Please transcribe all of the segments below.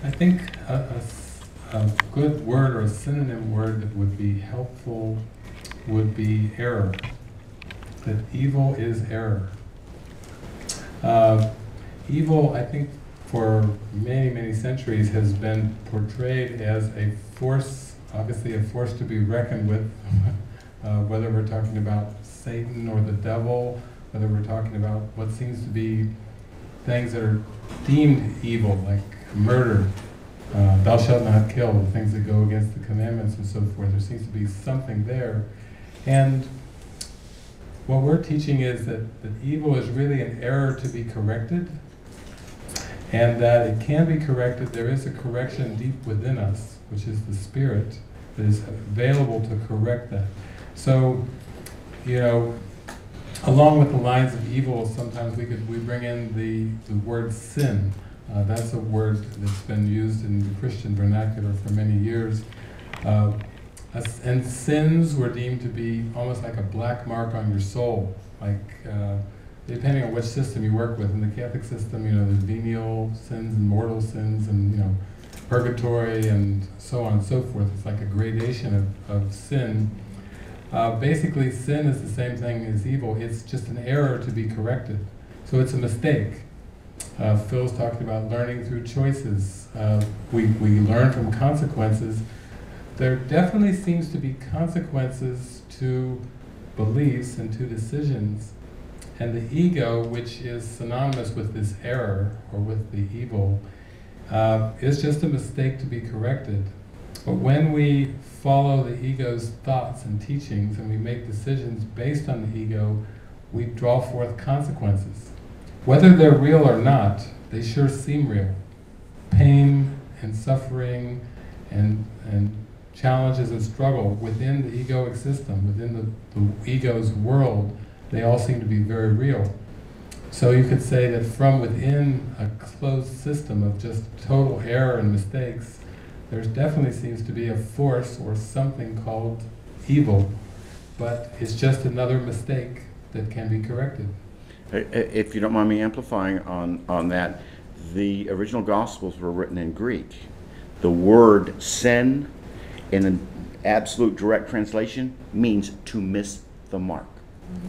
I think a good word or a synonym word that would be helpful would be error. That evil is error. Evil, I think, for many, many centuries has been portrayed as a force, obviously a force to be reckoned with, whether we're talking about Satan or the devil, whether we're talking about what seems to be things that are deemed evil, like murder, thou shalt not kill, the things that go against the commandments and so forth. There seems to be something there. And what we're teaching is that evil is really an error to be corrected, and that it can be corrected. There is a correction deep within us, which is the Spirit, that is available to correct that. So, you know, along with the lines of evil, sometimes we bring in the word sin. That's a word that's been used in the Christian vernacular for many years. And sins were deemed to be almost like a black mark on your soul. Like, depending on which system you work with. In the Catholic system, you know, there's venial sins and mortal sins and, you know, purgatory and so on and so forth. It's like a gradation of sin. Basically, sin is the same thing as evil. It's just an error to be corrected. So it's a mistake. Phil's talking about learning through choices. We learn from consequences. There definitely seems to be consequences to beliefs and to decisions. And the ego, which is synonymous with this error, or with the evil, is just a mistake to be corrected. But when we follow the ego's thoughts and teachings, and we make decisions based on the ego, we draw forth consequences. Whether they're real or not, they sure seem real. Pain and suffering and challenges and struggle within the egoic system, within the ego's world, they all seem to be very real. So you could say that from within a closed system of just total error and mistakes, there definitely seems to be a force or something called evil, but it's just another mistake that can be corrected. If you don't mind me amplifying on that, the original Gospels were written in Greek. The word sin, in an absolute direct translation, means to miss the mark.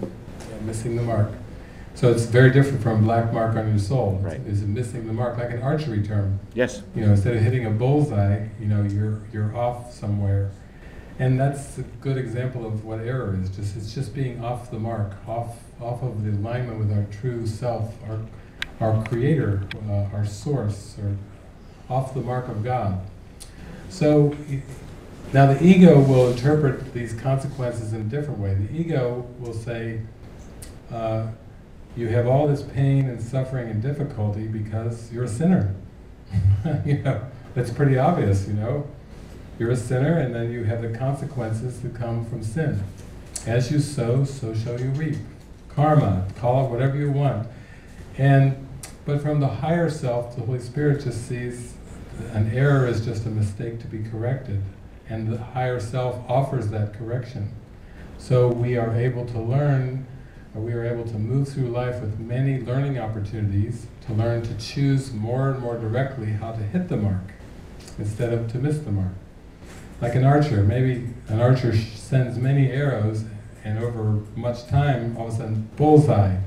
Yeah, missing the mark. So it's very different from black mark on your soul. Right. It's missing the mark, like an archery term. Yes. You know, instead of hitting a bullseye, you know, you're off somewhere. And that's a good example of what error is. It's just being off the mark, off of the alignment with our true self, our creator, our source, or off the mark of God. So now the ego will interpret these consequences in a different way. The ego will say, you have all this pain and suffering and difficulty because you're a sinner. You know, that's pretty obvious, you know. You're a sinner, and then you have the consequences that come from sin. As you sow, so shall you reap. Karma, call it whatever you want. But from the higher self, the Holy Spirit just sees an error as just a mistake to be corrected, and the higher self offers that correction. So we are able to learn, or we are able to move through life with many learning opportunities to learn to choose more and more directly how to hit the mark instead of to miss the mark. Like an archer, maybe an archer sends many arrows, and over much time, all of a sudden, bullseye,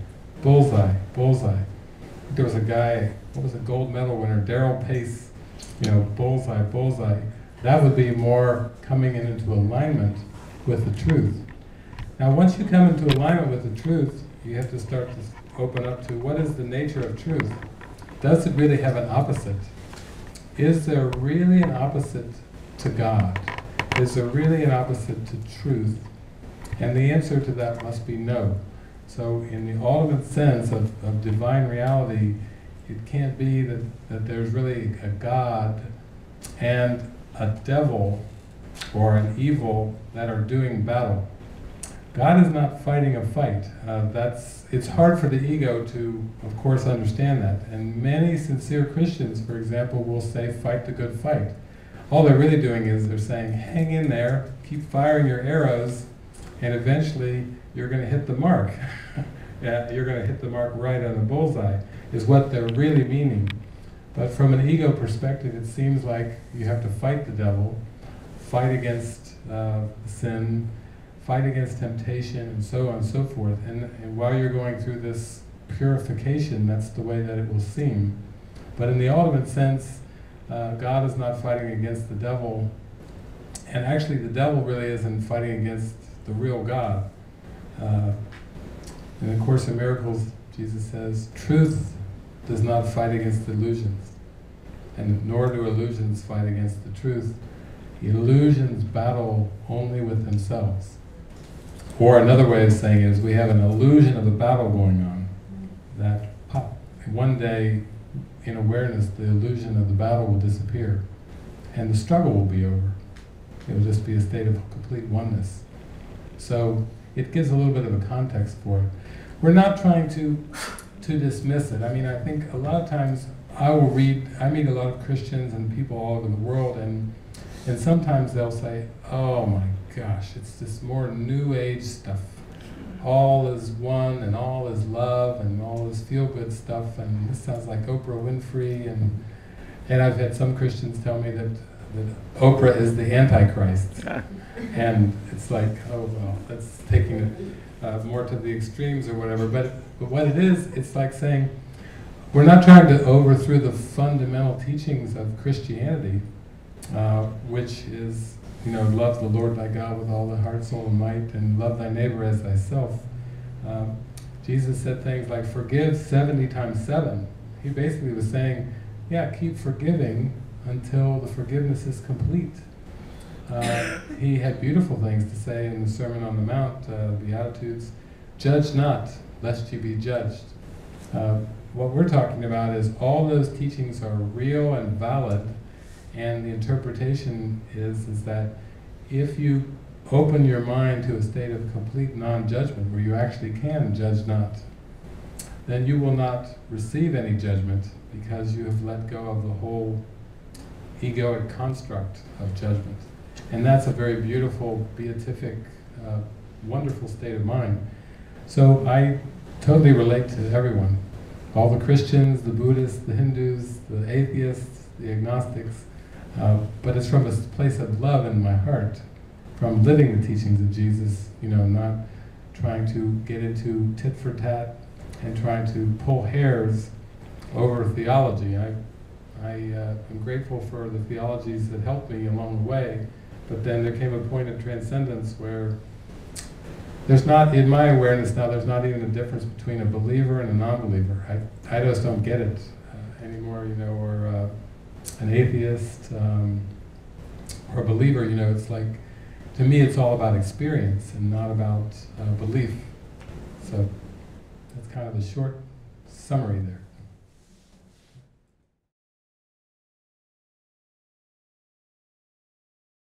bullseye, bullseye. There was a guy, what was a gold medal winner, Darrell Pace, you know, bullseye, bullseye. That would be more coming into alignment with the truth. Now once you come into alignment with the truth, you have to start to open up to what is the nature of truth. Does it really have an opposite? Is there really an opposite to God? Is there really an opposite to truth? And the answer to that must be no. So in the ultimate sense of divine reality, it can't be that there's really a God and a devil or an evil that are doing battle. God is not fighting a fight. It's hard for the ego to, of course, understand that. And many sincere Christians, for example, will say, fight the good fight. All they're really doing is they're saying, hang in there, keep firing your arrows, and eventually you're going to hit the mark. Yeah, you're going to hit the mark right on the bullseye, is what they're really meaning. But from an ego perspective, it seems like you have to fight the devil, fight against sin, fight against temptation, and so on and so forth. And while you're going through this purification, that's the way that it will seem. But in the ultimate sense, God is not fighting against the devil, and actually the devil really isn't fighting against the real God. In the Course in Miracles, Jesus says, truth does not fight against illusions, and nor do illusions fight against the truth. Illusions battle only with themselves. Or another way of saying it is, we have an illusion of a battle going on, that pop, one day in awareness the illusion of the battle will disappear, and the struggle will be over. It will just be a state of complete oneness. So it gives a little bit of a context for it. We're not trying to dismiss it. I mean, I think a lot of times I meet a lot of Christians and people all over the world, and sometimes they'll say, oh my gosh, it's this more New Age stuff. All is one, and all is love, and all is feel-good stuff, and this sounds like Oprah Winfrey, and I've had some Christians tell me that Oprah is the Antichrist. And it's like, oh well, that's taking it more to the extremes or whatever, but what it is, it's like saying, we're not trying to overthrow the fundamental teachings of Christianity, which is, you know, love the Lord thy God with all thy heart, soul, and might, and love thy neighbor as thyself. Jesus said things like, forgive 70 times 7. He basically was saying, yeah, keep forgiving until the forgiveness is complete. He had beautiful things to say in the Sermon on the Mount, Beatitudes, judge not, lest you be judged. What we're talking about is all those teachings are real and valid, and the interpretation is that if you open your mind to a state of complete non-judgment, where you actually can judge not, then you will not receive any judgment, because you have let go of the whole egoic construct of judgment. And that's a very beautiful, beatific, wonderful state of mind. So I totally relate to everyone. All the Christians, the Buddhists, the Hindus, the atheists, the agnostics, but it's from a place of love in my heart, from living the teachings of Jesus, you know, not trying to get into tit for tat and trying to pull hairs over theology. I'm grateful for the theologies that helped me along the way, but then there came a point of transcendence where there's not, in my awareness now, there's not even a difference between a believer and a non-believer. I just don't get it anymore, you know, or an atheist or a believer, you know, it's like, to me it's all about experience and not about belief. So that's kind of a short summary there.